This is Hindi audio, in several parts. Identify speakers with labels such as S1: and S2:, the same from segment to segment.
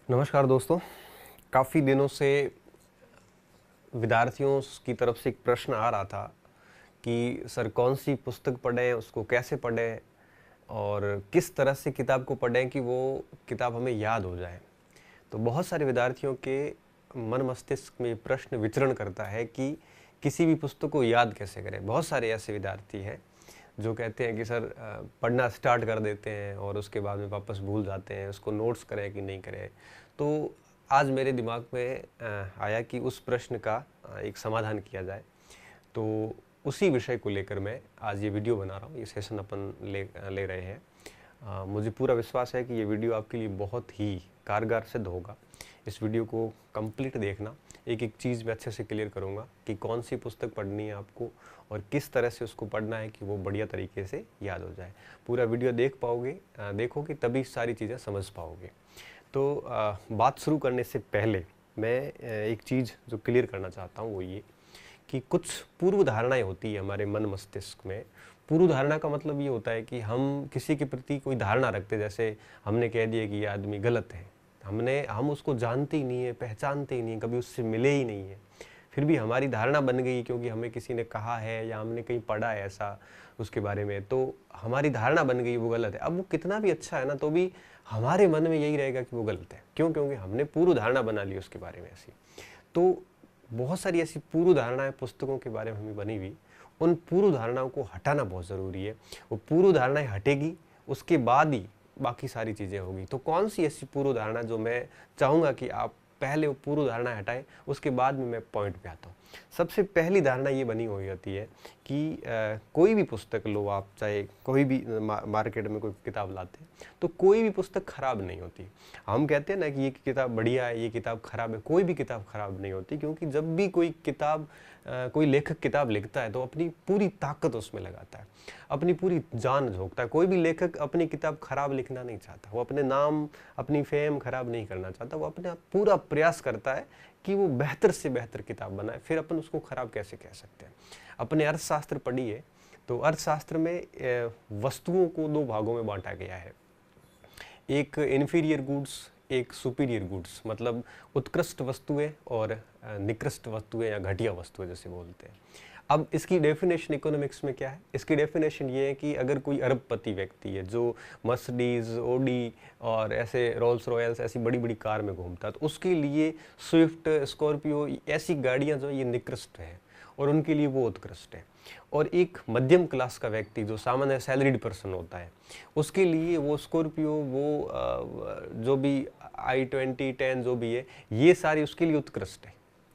S1: नमस्कार दोस्तों। काफ़ी दिनों से विद्यार्थियों की तरफ से एक प्रश्न आ रहा था कि सर कौन सी पुस्तक पढ़ें, उसको कैसे पढ़ें और किस तरह से किताब को पढ़ें कि वो किताब हमें याद हो जाए। तो बहुत सारे विद्यार्थियों के मन मस्तिष्क में प्रश्न विचरण करता है कि किसी भी पुस्तक को याद कैसे करें। बहुत सारे ऐसे विद्यार्थी हैं जो कहते हैं कि सर पढ़ना स्टार्ट कर देते हैं और उसके बाद में वापस भूल जाते हैं, उसको नोट्स करें कि नहीं करें। तो आज मेरे दिमाग में आया कि उस प्रश्न का एक समाधान किया जाए। तो उसी विषय को लेकर मैं आज ये वीडियो बना रहा हूँ, ये सेशन अपन ले रहे हैं। मुझे पूरा विश्वास है कि ये वीडियो आपके लिए बहुत ही कारगर सिद्ध होगा। इस वीडियो को कंप्लीट देखना, एक एक चीज़ मैं अच्छे से क्लियर करूँगा कि कौन सी पुस्तक पढ़नी है आपको और किस तरह से उसको पढ़ना है कि वो बढ़िया तरीके से याद हो जाए। पूरा वीडियो देखोगे तभी सारी चीज़ें समझ पाओगे। तो बात शुरू करने से पहले मैं एक चीज़ जो क्लियर करना चाहता हूँ वो ये कि कुछ पूर्व धारणाएं होती है हमारे मन मस्तिष्क में। पूर्व धारणा का मतलब ये होता है कि हम किसी के प्रति कोई धारणा रखते, जैसे हमने कह दिया कि ये आदमी गलत है, हम उसको जानते ही नहीं है, पहचानते ही नहीं, कभी उससे मिले ही नहीं है, फिर भी हमारी धारणा बन गई क्योंकि हमें किसी ने कहा है या हमने कहीं पढ़ा है ऐसा उसके बारे में, तो हमारी धारणा बन गई वो गलत है। अब वो कितना भी अच्छा है ना, तो भी हमारे मन में यही रहेगा कि वो गलत है। क्यों? क्योंकि हमने पूर्व धारणा बना ली उसके बारे में ऐसी। तो बहुत सारी ऐसी पूर्व धारणाएं पुस्तकों के बारे में हमें बनी हुई, उन पूर्व धारणाओं को हटाना बहुत ज़रूरी है। वो पूर्व धारणाएं हटेगी, उसके बाद ही बाकी सारी चीज़ें होगी। तो कौन सी ऐसी पूर्व धारणा जो मैं चाहूँगा कि आप पहले वो पूर्व धारणा हटाएं, उसके बाद में मैं पॉइंट पे आता हूँ। सबसे पहली धारणा ये बनी हुई होती है कि कोई भी पुस्तक लो आप, चाहे कोई भी मार्केट में कोई किताब लाते हैं तो कोई भी पुस्तक खराब नहीं होती। हम कहते हैं ना कि ये किताब बढ़िया है, ये किताब खराब है। कोई भी किताब खराब नहीं होती, क्योंकि जब भी कोई किताब कोई लेखक किताब लिखता है तो अपनी पूरी ताकत उसमें लगाता है, अपनी पूरी जान झोंकता है। कोई भी लेखक अपनी किताब खराब लिखना नहीं चाहता, वो अपने नाम अपनी फेम खराब नहीं करना चाहता, वो अपना पूरा प्रयास करता है कि वो बेहतर से बेहतर किताब बनाए। फिर अपन उसको खराब कैसे कह सकते हैं? अपने अर्थशास्त्र पढ़िए तो अर्थशास्त्र में वस्तुओं को दो भागों में बांटा गया है, एक इन्फीरियर गुड्स, एक सुपीरियर गुड्स, मतलब उत्कृष्ट वस्तुएं और निकृष्ट वस्तुएं या घटिया वस्तुएं जैसे बोलते हैं। अब इसकी डेफिनेशन इकोनॉमिक्स में क्या है? इसकी डेफिनेशन ये है कि अगर कोई अरबपति व्यक्ति है जो मर्सिडीज, ऑडी और ऐसे रोल्स रॉयल्स ऐसी बड़ी बड़ी कार में घूमता है, तो उसके लिए स्विफ्ट, स्कॉर्पियो ऐसी गाड़ियां जो ये निकृष्ट है और उनके लिए वो उत्कृष्ट है। और एक मध्यम क्लास का व्यक्ति जो सामान्य सैलरीड पर्सन होता है, उसके लिए वो स्कॉर्पियो, वो जो भी i20, 10 जो भी है, ये सारी उसके लिए उत्कृष्ट है।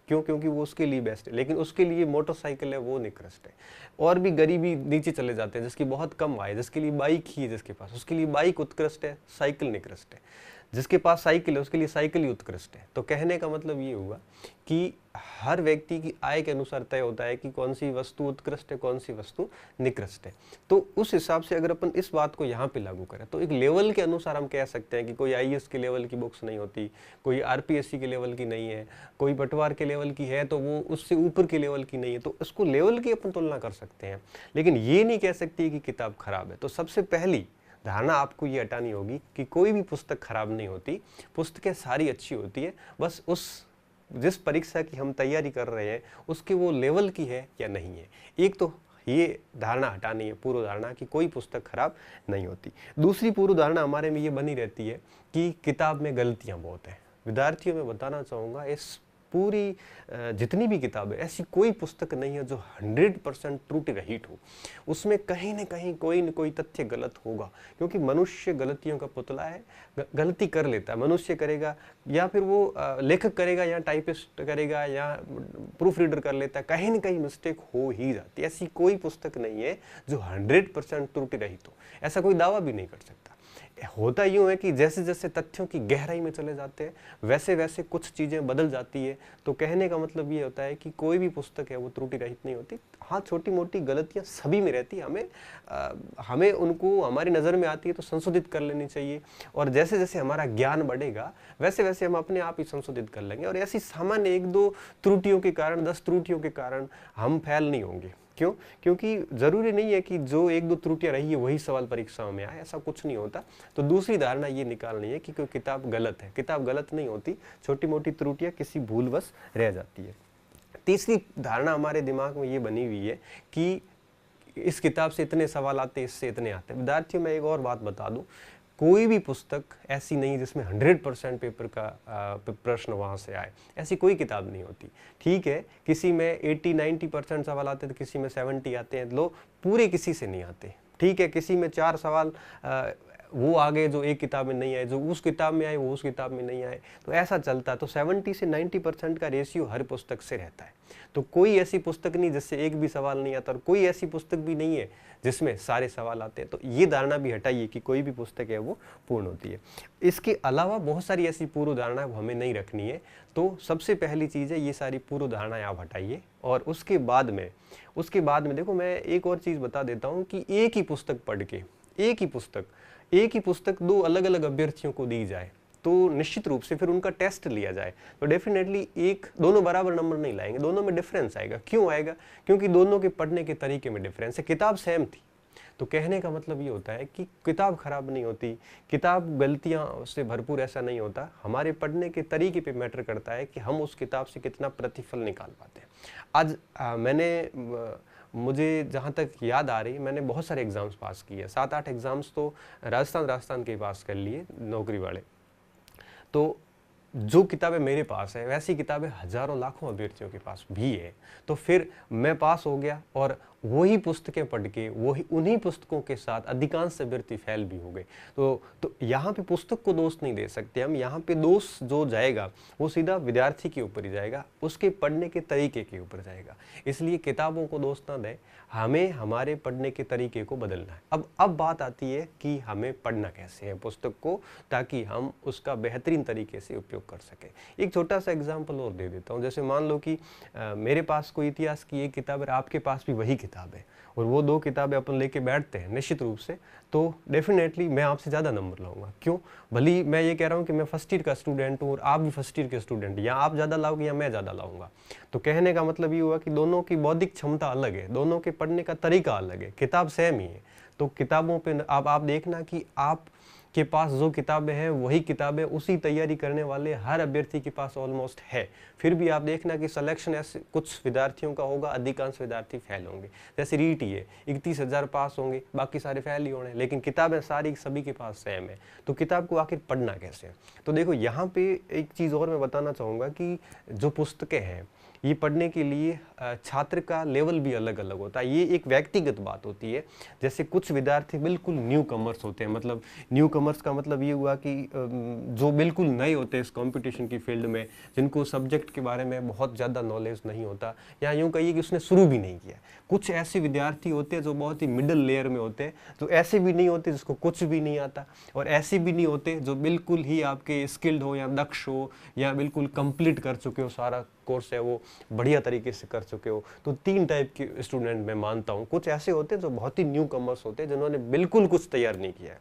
S1: क्यों? क्योंकि वो उसके लिए बेस्ट है। लेकिन उसके लिए मोटरसाइकिल है वो निकृष्ट है। और भी गरीबी नीचे चले जाते हैं, जिसकी बहुत कम आय, जिसके लिए बाइक ही है जिसके पास, उसके लिए बाइक उत्कृष्ट है, साइकिल निकृष्ट है। जिसके पास साइकिल है उसके लिए साइकिल ही उत्कृष्ट है। तो कहने का मतलब ये हुआ कि हर व्यक्ति की आय के अनुसार तय होता है कि कौन सी वस्तु उत्कृष्ट है, कौन सी वस्तु निकृष्ट है। तो उस हिसाब से अगर अपन इस बात को यहाँ पे लागू करें तो एक लेवल के अनुसार हम कह सकते हैं कि कोई आईएएस के लेवल की बुक्स नहीं होती, कोई आरपीएससी के लेवल की नहीं है, कोई पटवार के लेवल की है तो वो उससे ऊपर के लेवल की नहीं है। तो उसको लेवल की अपन तुलना कर सकते हैं, लेकिन ये नहीं कह सकती कि किताब खराब है। तो सबसे पहली धारणा आपको ये हटानी होगी कि कोई भी पुस्तक खराब नहीं होती, पुस्तकें सारी अच्छी होती है। बस उस जिस परीक्षा की हम तैयारी कर रहे हैं उसके वो लेवल की है या नहीं है। एक तो ये धारणा हटानी है, पूर्व धारणा कि कोई पुस्तक खराब नहीं होती। दूसरी पूर्व धारणा हमारे में ये बनी रहती है कि किताब में गलतियां बहुत हैं। विद्यार्थियों में बताना चाहूँगा, इस पूरी जितनी भी किताब है, ऐसी कोई पुस्तक नहीं है जो 100% त्रुटि रहित हो। उसमें कहीं न कहीं कोई न कोई तथ्य गलत होगा, क्योंकि मनुष्य गलतियों का पुतला है, गलती कर लेता है। मनुष्य करेगा या फिर वो लेखक करेगा या टाइपिस्ट करेगा या प्रूफ रीडर कर लेता है, कहीं न कहीं मिस्टेक हो ही जाती है। ऐसी कोई पुस्तक नहीं है जो 100% त्रुटि रहित हो, ऐसा कोई दावा भी नहीं कर सकता। होता यूँ है कि जैसे जैसे तथ्यों की गहराई में चले जाते हैं वैसे वैसे कुछ चीज़ें बदल जाती है। तो कहने का मतलब ये होता है कि कोई भी पुस्तक है वो त्रुटि रहित नहीं होती। हाँ, छोटी मोटी गलतियाँ सभी में रहती है, हमें उनको हमारी नज़र में आती है तो संशोधित कर लेनी चाहिए। और जैसे जैसे हमारा ज्ञान बढ़ेगा वैसे वैसे हम अपने आप ही संशोधित कर लेंगे। और ऐसी सामान्य 1-2 त्रुटियों के कारण, 10 त्रुटियों के कारण हम फेल नहीं होंगे। क्यों? क्योंकि ज़रूरी नहीं है कि जो 1-2 त्रुटियाँ रही है वही सवाल परीक्षाओं में आए, ऐसा कुछ नहीं होता। तो दूसरी धारणा ये निकालनी है कि कोई किताब गलत है। किताब गलत नहीं होती, छोटी-मोटी त्रुटियाँ किसी भूलवश रह जाती है। तीसरी धारणा हमारे दिमाग में ये बनी हुई है कि इस किताब से इतने सवाल आते, इससे इतने आते हैं। विद्यार्थियों में एक और बात बता दूं, कोई भी पुस्तक ऐसी नहीं जिसमें 100% पेपर का प्रश्न वहाँ से आए, ऐसी कोई किताब नहीं होती। ठीक है, किसी में 80-90% सवाल आते हैं, तो किसी में 70 आते हैं, लो पूरे किसी से नहीं आते। ठीक है, किसी में 4 सवाल वो आ गए जो एक किताब में नहीं आए, जो उस किताब में आए वो उस किताब में नहीं आए, तो ऐसा चलता है। तो 70 से 90% का रेशियो हर पुस्तक से रहता है। तो कोई ऐसी पुस्तक नहीं जिससे एक भी सवाल नहीं आता, और कोई ऐसी पुस्तक भी नहीं है जिसमें सारे सवाल आते हैं। तो ये धारणा भी हटाइए कि कोई भी पुस्तक है वो पूर्ण होती है। इसके अलावा बहुत सारी ऐसी पूर्व धारणाएं हमें नहीं रखनी है। तो सबसे पहली चीज़ है, ये सारी पूर्व धारणाएं आप हटाइए। और उसके बाद में देखो, मैं एक और चीज़ बता देता हूँ कि एक ही पुस्तक पढ़ के, एक ही पुस्तक 2 अलग अलग अभ्यर्थियों को दी जाए, तो निश्चित रूप से फिर उनका टेस्ट लिया जाए, तो डेफिनेटली दोनों बराबर नंबर नहीं लाएंगे, दोनों में डिफरेंस आएगा। क्यों आएगा? क्योंकि दोनों के पढ़ने के तरीके में डिफरेंस है। किताब सेम थी, तो कहने का मतलब ये होता है कि किताब खराब नहीं होती, किताब गलतियां से भरपूर, ऐसा नहीं होता। हमारे पढ़ने के तरीके पे मैटर करता है कि हम उस किताब से कितना प्रतिफल निकाल पाते हैं। आज मुझे जहाँ तक याद आ रही, मैंने बहुत सारे एग्ज़ाम्स पास किए, 7-8 एग्ज़ाम्स तो राजस्थान के पास कर लिए नौकरी वाले। तो जो किताबें मेरे पास है वैसी किताबें हजारों लाखों अभ्यर्थियों के पास भी है। तो फिर मैं पास हो गया, और वही पुस्तकें पढ़ के उन्हीं पुस्तकों के साथ अधिकांश अभ्यर्थी फेल भी हो गए। तो यहाँ पे पुस्तक को दोष नहीं दे सकते हम। यहाँ पे दोष जो जाएगा वो सीधा विद्यार्थी के ऊपर ही जाएगा, उसके पढ़ने के तरीके के ऊपर जाएगा। इसलिए किताबों को दोष ना दें, हमें हमारे पढ़ने के तरीके को बदलना है। अब बात आती है कि हमें पढ़ना कैसे है पुस्तक को, ताकि हम उसका बेहतरीन तरीके से उपयोग कर सकें। एक छोटा सा एग्जाम्पल और दे देता हूँ। जैसे मान लो कि मेरे पास कोई इतिहास की एक किताब है, आपके पास भी वही किताब है, और वो 2 किताबें अपन लेके बैठते हैं निश्चित रूप से, तो डेफिनेटली मैं आपसे ज़्यादा नंबर लाऊंगा। क्यों? भले मैं ये कह रहा हूँ कि मैं फर्स्ट ईयर का स्टूडेंट हूँ और आप भी फर्स्ट ईयर के स्टूडेंट, या आप ज़्यादा लाओगे या मैं ज़्यादा लाऊंगा। तो कहने का मतलब ये हुआ कि दोनों की बौद्धिक क्षमता अलग है, दोनों के पढ़ने का तरीका अलग है, किताब सेम ही है। तो किताबों पे आप देखना कि आप के पास जो किताबें हैं वही किताबें उसी तैयारी करने वाले हर अभ्यर्थी के पास ऑलमोस्ट है। फिर भी आप देखना कि सिलेक्शन ऐसे कुछ विद्यार्थियों का होगा, अधिकांश विद्यार्थी फेल होंगे। जैसे रीट ही है, 31,000 पास होंगे, बाकी सारे फेल ही होने, लेकिन किताबें सारी सभी के पास सेम है। तो किताब को आखिर पढ़ना कैसे? तो देखो, यहाँ पे एक चीज़ और मैं बताना चाहूँगा कि जो पुस्तकें हैं ये पढ़ने के लिए छात्र का लेवल भी अलग अलग होता है। ये एक व्यक्तिगत बात होती है। जैसे कुछ विद्यार्थी बिल्कुल न्यू कमर्स होते हैं, मतलब न्यू कमर्स का मतलब ये हुआ कि जो बिल्कुल नए होते हैं इस कंपटीशन की फील्ड में, जिनको सब्जेक्ट के बारे में बहुत ज़्यादा नॉलेज नहीं होता, या यूँ कहिए कि उसने शुरू भी नहीं किया। कुछ ऐसे विद्यार्थी होते हैं जो बहुत ही मिडिल लेयर में होते हैं, जो ऐसे भी नहीं होते जिसको कुछ भी नहीं आता, और ऐसे भी नहीं होते जो बिल्कुल ही आपके स्किल्ड हो या दक्ष हो या बिल्कुल कंप्लीट कर चुके हो, सारा कोर्स है वो बढ़िया तरीके से कर चुके हो। तो 3 टाइप के स्टूडेंट मैं मानता हूँ। कुछ ऐसे होते हैं जो बहुत ही न्यू कमर्स होते हैं, जिन्होंने बिल्कुल कुछ तैयार नहीं किया है।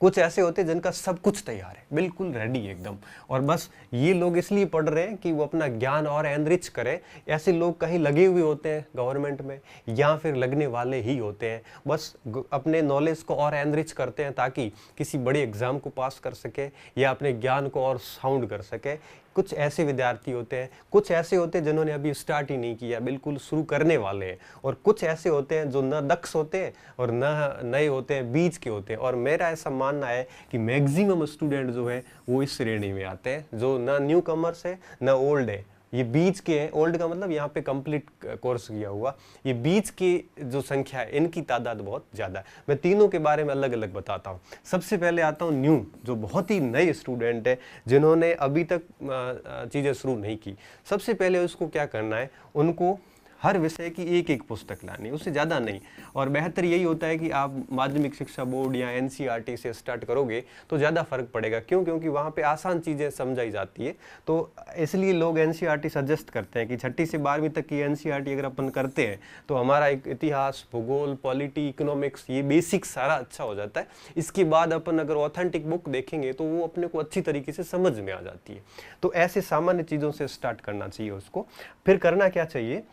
S1: कुछ ऐसे होते हैं जिनका सब कुछ तैयार है, बिल्कुल रेडी एकदम, और बस ये लोग इसलिए पढ़ रहे हैं कि वो अपना ज्ञान और एनरिच करें। ऐसे लोग कहीं लगे हुए होते हैं गवर्नमेंट में, या फिर लगने वाले ही होते हैं, बस अपने नॉलेज को और एनरिच करते हैं ताकि किसी बड़े एग्जाम को पास कर सके या अपने ज्ञान को और साउंड कर सके। कुछ ऐसे विद्यार्थी होते हैं, कुछ ऐसे होते हैं जिन्होंने अभी स्टार्ट ही नहीं किया, बिल्कुल शुरू करने वाले हैं, और कुछ ऐसे होते हैं जो न दक्ष होते हैं और न नए होते हैं, बीच के होते हैं। और मेरा ऐसा मानना है कि मैक्सिमम स्टूडेंट जो है वो इस श्रेणी में आते हैं, जो न न्यू कमर्स है न ओल्ड है, ये बीच के हैं। ओल्ड का मतलब यहाँ पे कंप्लीट कोर्स किया हुआ, ये बीच की जो संख्या है इनकी तादाद बहुत ज़्यादा है। मैं तीनों के बारे में अलग अलग बताता हूँ। सबसे पहले आता हूँ न्यू, जो बहुत ही नए स्टूडेंट है, जिन्होंने अभी तक चीज़ें शुरू नहीं की। सबसे पहले उसको क्या करना है, उनको हर विषय की एक एक पुस्तक लानी, उससे ज़्यादा नहीं। और बेहतर यही होता है कि आप माध्यमिक शिक्षा बोर्ड या एनसीईआरटी से स्टार्ट करोगे तो ज़्यादा फर्क पड़ेगा। क्यों? क्योंकि वहाँ पे आसान चीज़ें समझाई जाती है। तो इसलिए लोग एनसीईआरटी सजेस्ट करते हैं कि 6ठी से 12वीं तक की एनसीईआरटी अगर अपन करते हैं तो हमारा एक इतिहास, भूगोल, पॉलिटी, इकोनॉमिक्स, ये बेसिक सारा अच्छा हो जाता है। इसके बाद अपन अगर ऑथेंटिक बुक देखेंगे तो वो अपने को अच्छी तरीके से समझ में आ जाती है। तो ऐसे सामान्य चीज़ों से स्टार्ट करना चाहिए उसको। फिर करना क्या चाहिए,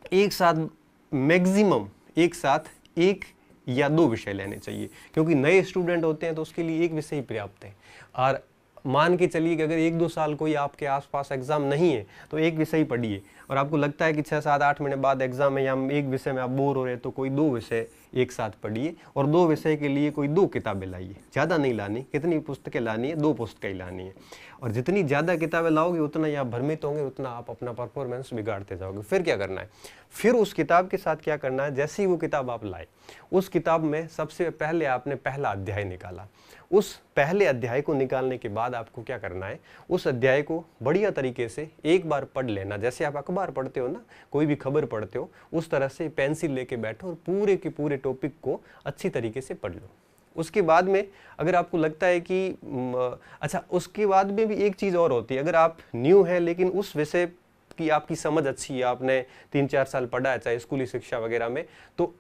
S1: एक साथ मैक्सिमम एक साथ एक या दो विषय लेने चाहिए, क्योंकि नए स्टूडेंट होते हैं तो उसके लिए एक विषय ही पर्याप्त है। और मान के चलिए कि अगर 1-2 साल कोई आपके आसपास एग्जाम नहीं है तो एक विषय ही पढ़िए, और आपको लगता है कि 6-7-8 महीने बाद एग्जाम है या एक विषय में आप बोर हो रहे हैं तो कोई 2 विषय एक साथ पढ़िए, और 2 विषय के लिए कोई 2 किताबें लाइए, ज़्यादा नहीं लानी। कितनी पुस्तकें लानी है? 2 पुस्तकें ही लानी है। और जितनी ज़्यादा किताबें लाओगे उतना ही आप भ्रमित होंगे, उतना आप अपना परफॉर्मेंस बिगाड़ते जाओगे। फिर क्या करना है? फिर उस किताब के साथ क्या करना है? जैसे ही वो किताब आप लाए, उस किताब में सबसे पहले आपने पहला अध्याय निकाला। उस पहले अध्याय को निकालने के बाद आपको क्या करना है? उस अध्याय को बढ़िया तरीके से एक बार पढ़ लेना। जैसे आप अखबार पढ़ते हो ना, कोई भी खबर पढ़ते हो, उस तरह से पेंसिल लेके बैठो और पूरे के पूरे टॉपिक को अच्छी तरीके से पढ़ लो। उसके बाद में अगर आपको लगता है कि अच्छा, उसके बाद में भी एक चीज़ और होती है। अगर आप न्यू हैं लेकिन उस विषय की आपकी समझ अच्छी है, आपने 3-4 साल पढ़ा है चाहे स्कूली शिक्षा वगैरह में, तो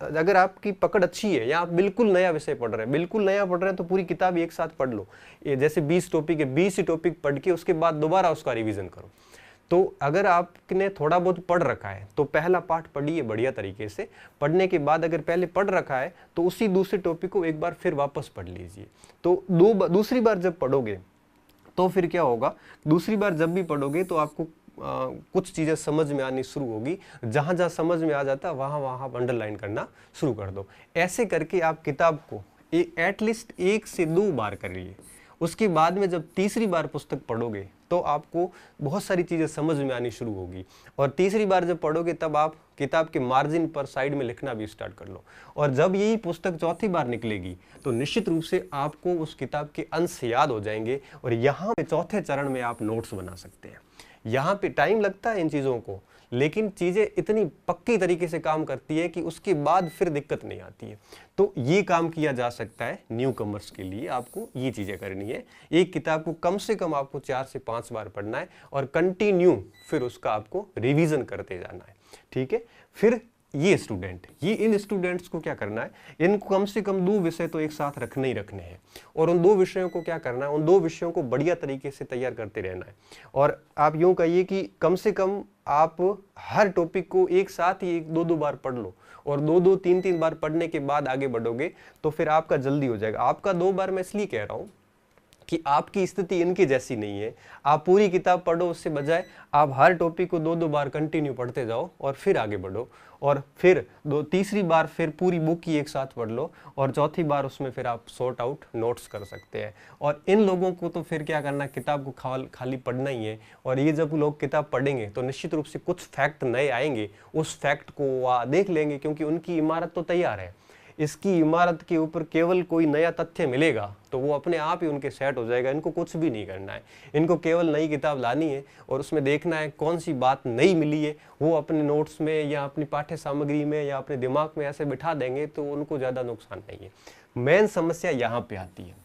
S1: अगर आपकी पकड़ अच्छी है या आप बिल्कुल नया विषय पढ़ रहे हैं, बिल्कुल नया पढ़ रहे हैं, तो पूरी किताब एक साथ पढ़ लो। ये जैसे 20 टॉपिक है, 20 टॉपिक पढ़ के उसके बाद दोबारा उसका रिवीजन करो। तो अगर आपने थोड़ा बहुत पढ़ रखा है तो पहला पार्ट पढ़िए बढ़िया तरीके से। पढ़ने के बाद अगर पहले पढ़ रखा है तो उसी दूसरे टॉपिक को एक बार फिर वापस पढ़ लीजिए। तो दूसरी बार जब पढ़ोगे तो फिर क्या होगा? दूसरी बार जब भी पढ़ोगे तो आपको कुछ चीज़ें समझ में आनी शुरू होगी। जहाँ जहाँ समझ में आ जाता है वहाँ वहाँ आप अंडरलाइन करना शुरू कर दो। ऐसे करके आप किताब को एटलीस्ट 1 से 2 बार करिए। उसके बाद में जब तीसरी बार पुस्तक पढ़ोगे तो आपको बहुत सारी चीज़ें समझ में आनी शुरू होगी, और तीसरी बार जब पढ़ोगे तब आप किताब के मार्जिन पर साइड में लिखना भी स्टार्ट कर लो। और जब यही पुस्तक चौथी बार निकलेगी तो निश्चित रूप से आपको उस किताब के अंश याद हो जाएंगे, और यहाँ पे चौथे चरण में आप नोट्स बना सकते हैं। यहाँ पे टाइम लगता है इन चीज़ों को, लेकिन चीज़ें इतनी पक्की तरीके से काम करती है कि उसके बाद फिर दिक्कत नहीं आती है। तो ये काम किया जा सकता है न्यू कमर्स के लिए। आपको ये चीज़ें करनी है। एक किताब को कम से कम आपको 4 से 5 बार पढ़ना है और कंटिन्यू फिर उसका आपको रिवीजन करते जाना है। ठीक है? फिर इन स्टूडेंट्स को क्या करना है? इनको कम से कम 2 विषय तो एक साथ रखने ही रखने हैं, और उन 2 विषयों को क्या करना है? उन 2 विषयों को बढ़िया तरीके से तैयार करते रहना है। और आप यूं कहिए कि कम से कम आप हर टॉपिक को एक साथ ही 1-2 बार पढ़ लो, और 2-2, 3-3 बार पढ़ने के बाद आगे बढ़ोगे तो फिर आपका जल्दी हो जाएगा। आपका 2 बार मैं इसलिए कह रहा हूँ कि आपकी स्थिति इनकी जैसी नहीं है। आप पूरी किताब पढ़ो, उससे बजाय आप हर टॉपिक को 2-2 बार कंटिन्यू पढ़ते जाओ और फिर आगे बढ़ो, और फिर तीसरी बार फिर पूरी बुक ही एक साथ पढ़ लो, और चौथी बार उसमें फिर आप सॉर्ट आउट नोट्स कर सकते हैं। और इन लोगों को तो फिर क्या करना, किताब को खाली पढ़ना ही है। और ये जब लोग किताब पढ़ेंगे तो निश्चित रूप से कुछ फैक्ट नए आएंगे, उस फैक्ट को देख लेंगे, क्योंकि उनकी इमारत तो तैयार है। इसकी इमारत के ऊपर केवल कोई नया तथ्य मिलेगा तो वो अपने आप ही उनके सेट हो जाएगा। इनको कुछ भी नहीं करना है, इनको केवल नई किताब लानी है और उसमें देखना है कौन सी बात नई मिली है, वो अपने नोट्स में या अपनी पाठ्य सामग्री में या अपने दिमाग में ऐसे बिठा देंगे तो उनको ज़्यादा नुकसान नहीं है। मेन समस्या यहाँ पे आती है।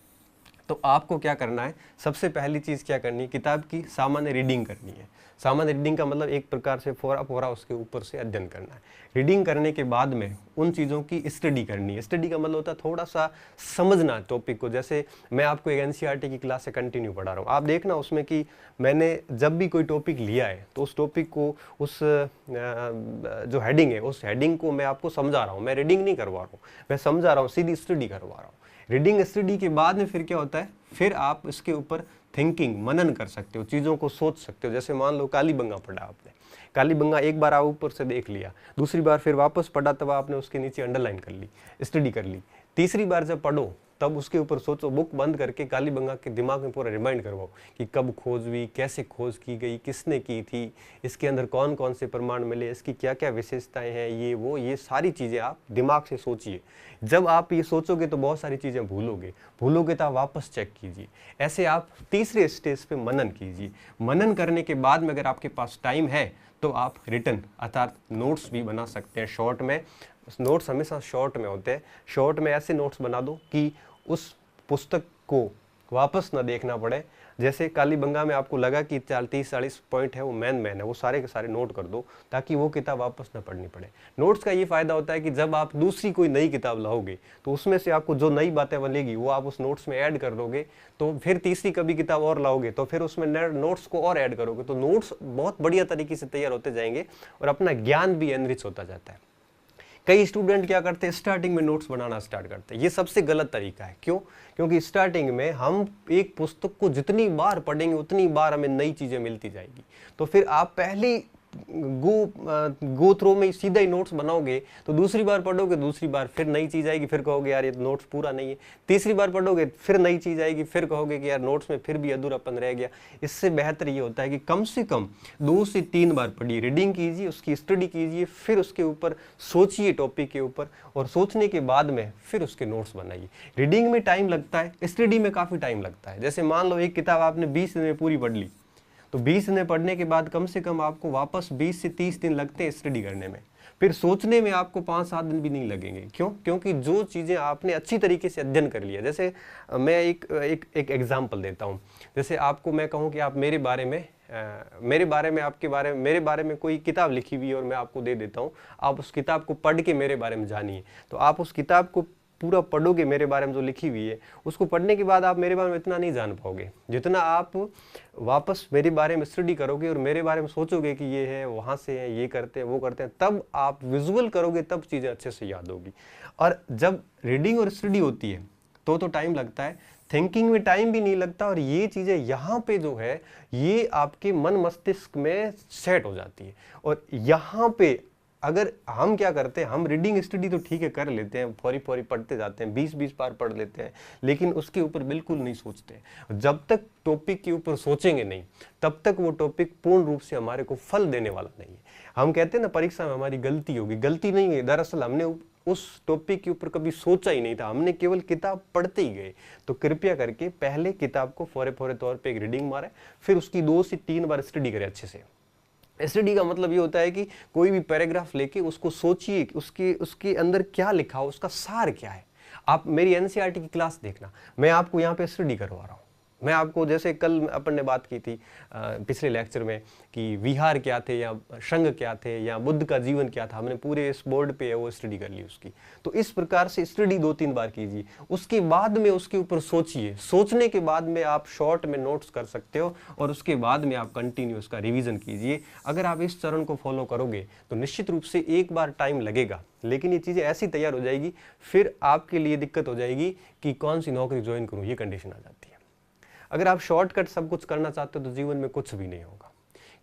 S1: तो आपको क्या करना है? सबसे पहली चीज़ क्या करनी है? किताब की सामान्य रीडिंग करनी है। सामान्य रीडिंग का मतलब एक प्रकार से फोरा उसके ऊपर से अध्ययन करना है। रीडिंग करने के बाद में उन चीज़ों की स्टडी करनी है। स्टडी का मतलब होता है थोड़ा सा समझना टॉपिक को। जैसे मैं आपको एक एनसीईआरटी की क्लास से कंटिन्यू पढ़ा रहा हूँ, आप देखना उसमें कि मैंने जब भी कोई टॉपिक लिया है तो उस टॉपिक को, उस जो हेडिंग है उस हेडिंग को मैं आपको समझा रहा हूँ। मैं रीडिंग नहीं करवा रहा हूँ, मैं समझा रहा हूँ, सीधी स्टडी करवा रहा हूँ। रीडिंग स्टडी के बाद में फिर क्या होता है? फिर आप इसके ऊपर थिंकिंग, मनन कर सकते हो, चीज़ों को सोच सकते हो। जैसे मान लो कालीबंगा पढ़ा आपने, कालीबंगा एक बार आप ऊपर से देख लिया, दूसरी बार फिर वापस पढ़ा तब आपने उसके नीचे अंडरलाइन कर ली, स्टडी कर ली। तीसरी बार जब पढ़ो तब उसके ऊपर सोचो, बुक बंद करके कालीबंगा के दिमाग में पूरा रिमाइंड करवाओ कि कब खोज हुई, कैसे खोज की गई, किसने की थी, इसके अंदर कौन कौन से प्रमाण मिले, इसकी क्या क्या विशेषताएं हैं, ये सारी चीज़ें आप दिमाग से सोचिए। जब आप ये सोचोगे तो बहुत सारी चीज़ें भूलोगे तो आप वापस चेक कीजिए। ऐसे आप तीसरे स्टेज पे मनन कीजिए। मनन करने के बाद में अगर आपके पास टाइम है तो आप रिटन अर्थात नोट्स भी बना सकते हैं शॉर्ट में। नोट्स हमेशा शॉर्ट में होते हैं। शॉर्ट में ऐसे नोट्स बना दो कि उस पुस्तक को वापस ना देखना पड़े। जैसे कालीबंगा में आपको लगा कि 30-40 पॉइंट है, वो मेन है, वो सारे के सारे नोट कर दो ताकि वो किताब वापस ना पढ़नी पड़े। नोट्स का ये फायदा होता है कि जब आप दूसरी कोई नई किताब लाओगे तो उसमें से आपको जो नई बातें बनेगी वो आप उस नोट्स में ऐड कर दोगे, तो फिर तीसरी कभी किताब और लाओगे तो फिर उसमें नोट्स को और ऐड करोगे, तो नोट्स बहुत बढ़िया तरीके से तैयार होते जाएंगे और अपना ज्ञान भी एनरिच होता जाता है। कई स्टूडेंट क्या करते हैं, स्टार्टिंग में नोट्स बनाना स्टार्ट करते हैं। ये सबसे गलत तरीका है। क्यों? क्योंकि स्टार्टिंग में हम एक पुस्तक को जितनी बार पढ़ेंगे उतनी बार हमें नई चीज़ें मिलती जाएगी। तो फिर आप पहली गो थ्रो में सीधा ही नोट्स बनाओगे तो दूसरी बार पढ़ोगे, दूसरी बार फिर नई चीज़ आएगी, फिर कहोगे यार ये नोट्स पूरा नहीं है। तीसरी बार पढ़ोगे फिर नई चीज़ आएगी, फिर कहोगे कि यार नोट्स में फिर भी अधूरापन रह गया। इससे बेहतर ये होता है कि कम से कम 2 से 3 बार पढ़िए, रीडिंग कीजिए, उसकी स्टडी कीजिए, फिर उसके ऊपर सोचिए टॉपिक के ऊपर, और सोचने के बाद में फिर उसके नोट्स बनाइए। रीडिंग में टाइम लगता है, स्टडी में काफ़ी टाइम लगता है। जैसे मान लो एक किताब आपने 20 दिन में पूरी पढ़ ली, तो 20 दिन पढ़ने के बाद कम से कम आपको वापस 20 से 30 दिन लगते हैं स्टडी करने में। फिर सोचने में आपको 5-7 दिन भी नहीं लगेंगे। क्यों? क्योंकि जो चीज़ें आपने अच्छी तरीके से अध्ययन कर लिया। जैसे मैं एक एग्जाम्पल देता हूँ। जैसे आपको मैं कहूँ कि आप मेरे बारे में मेरे बारे में कोई किताब लिखी हुई है और मैं आपको दे देता हूँ, आप उस किताब को पढ़ के मेरे बारे में जानिए। तो आप उस किताब को पूरा पढ़ोगे, मेरे बारे में जो लिखी हुई है, उसको पढ़ने के बाद आप मेरे बारे में इतना नहीं जान पाओगे जितना आप वापस मेरे बारे में स्टडी करोगे और मेरे बारे में सोचोगे कि ये है, वहाँ से है, ये करते हैं, वो करते हैं, तब आप विजुअल करोगे, तब चीज़ें अच्छे से याद होगी। और जब रीडिंग और स्टडी होती है तो टाइम लगता है, थिंकिंग में टाइम भी नहीं लगता, और ये चीज़ें यहाँ पे जो है ये आपके मन मस्तिष्क में सेट हो जाती है। और यहाँ पे अगर हम क्या करते हैं, हम रीडिंग स्टडी तो ठीक है कर लेते हैं, फौरी पढ़ते जाते हैं, 20-20 बार पढ़ लेते हैं, लेकिन उसके ऊपर बिल्कुल नहीं सोचते। जब तक टॉपिक के ऊपर सोचेंगे नहीं, तब तक वो टॉपिक पूर्ण रूप से हमारे को फल देने वाला नहीं है। हम कहते हैं ना परीक्षा में हमारी गलती होगी, गलती नहीं है, दरअसल हमने उस टॉपिक के ऊपर कभी सोचा ही नहीं था, हमने केवल किताब पढ़ते ही गए। तो कृपया करके पहले किताब को फौरे तौर पर एक रीडिंग मारे, फिर उसकी 2 से 3 बार स्टडी करें अच्छे से। स्टडी का मतलब ये होता है कि कोई भी पैराग्राफ लेके उसको सोचिए, उसके अंदर क्या लिखा हो, उसका सार क्या है। आप मेरी एनसीईआरटी की क्लास देखना, मैं आपको यहाँ पे स्टडी करवा रहा हूँ। मैं आपको, जैसे कल अपन ने बात की थी पिछले लेक्चर में कि विहार क्या थे या संघ क्या थे या बुद्ध का जीवन क्या था, हमने पूरे इस बोर्ड पे है वो स्टडी कर ली उसकी। तो इस प्रकार से स्टडी 2-3 बार कीजिए, उसके बाद में उसके ऊपर सोचिए, सोचने के बाद में आप शॉर्ट में नोट्स कर सकते हो, और उसके बाद में आप कंटिन्यू उसका रिवीजन कीजिए। अगर आप इस चरण को फॉलो करोगे तो निश्चित रूप से एक बार टाइम लगेगा, लेकिन ये चीज़ें ऐसी तैयार हो जाएगी, फिर आपके लिए दिक्कत हो जाएगी कि कौन सी नौकरी ज्वाइन करूँ, ये कंडीशन आ जाती है। अगर आप शॉर्टकट सब कुछ करना चाहते हो तो जीवन में कुछ भी नहीं होगा।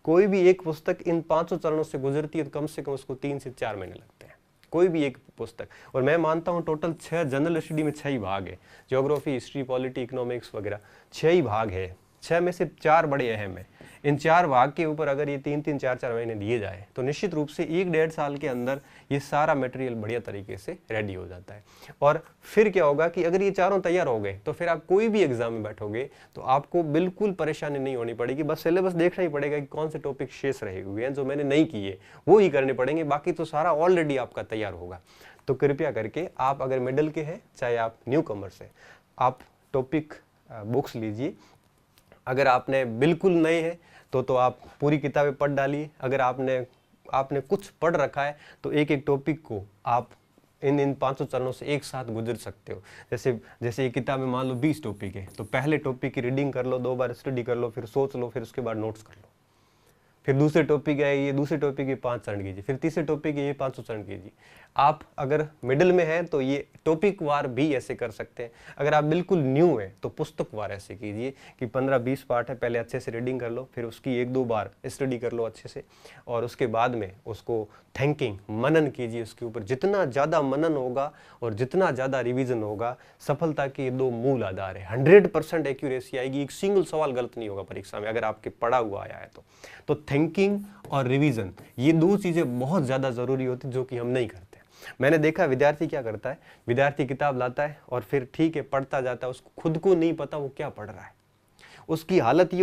S1: कोई भी एक पुस्तक इन 500 चरणों से गुजरती है तो कम से कम उसको 3 से 4 महीने लगते हैं, कोई भी एक पुस्तक। और मैं मानता हूँ टोटल 6 जनरल स्टडी में 6 ही भाग है, ज्योग्राफी, हिस्ट्री, पॉलिटी, इकोनॉमिक्स वगैरह 6 ही भाग है। 6 में से 4 बड़े अहम है। इन 4 भाग के ऊपर अगर ये 3-3, 4-4 महीने दिए जाए तो निश्चित रूप से 1-1.5 साल के अंदर ये सारा मटेरियल बढ़िया तरीके से रेडी हो जाता है। और फिर क्या होगा कि अगर ये चारों तैयार हो गए तो फिर आप कोई भी एग्जाम में बैठोगे तो आपको बिल्कुल परेशानी नहीं होनी पड़ेगी। बस सिलेबस देखना ही पड़ेगा कि कौन से टॉपिक शेष रहे हुए हैं जो मैंने नहीं किए, वो ही करने पड़ेंगे, बाकी तो सारा ऑलरेडी आपका तैयार होगा। तो कृपया करके आप अगर मिडिल के हैं, चाहे आप न्यू कमर्स हैं, आप टॉपिक बुक्स लीजिए। अगर आपने बिल्कुल नए हैं तो आप पूरी किताबें पढ़ डालिए। अगर आपने कुछ पढ़ रखा है तो एक एक टॉपिक को आप इन 500 चरणों से एक साथ गुजर सकते हो। जैसे ये किताब में मान लो 20 टॉपिक है, तो पहले टॉपिक की रीडिंग कर लो, 2 बार स्टडी कर लो, फिर सोच लो, फिर उसके बाद नोट्स कर लो। फिर दूसरे टॉपिक है, ये दूसरे टॉपिक के 5 चरण कीजिए, फिर तीसरे टॉपिक के ये 500 चरण कीजिए। आप अगर मिडिल में हैं तो ये टॉपिक वार भी ऐसे कर सकते हैं। अगर आप बिल्कुल न्यू हैं तो पुस्तक वार ऐसे कीजिए कि 15-20 पार्ट है, पहले अच्छे से रीडिंग कर लो, फिर उसकी 1-2 बार स्टडी कर लो अच्छे से, और उसके बाद में उसको थिंकिंग, मनन कीजिए उसके ऊपर। जितना ज़्यादा मनन होगा और जितना ज़्यादा रिवीजन होगा, सफलता के 2 मूल आधार है। 100% एक्यूरेसी आएगी, एक सिंगल सवाल गलत नहीं होगा परीक्षा में अगर आपके पढ़ा हुआ आया है तो थिंकिंग और रिवीजन, ये 2 चीज़ें बहुत ज़्यादा ज़रूरी होती जो कि हम नहीं करते। मैंने देखा विद्यार्थी क्या करता है, विद्यार्थी किताब लाता है और फिर ठीक है पढ़ता जाता है, उसको खुद को नहीं पता वो क्या पढ़ रहा है। उसकी हालत ये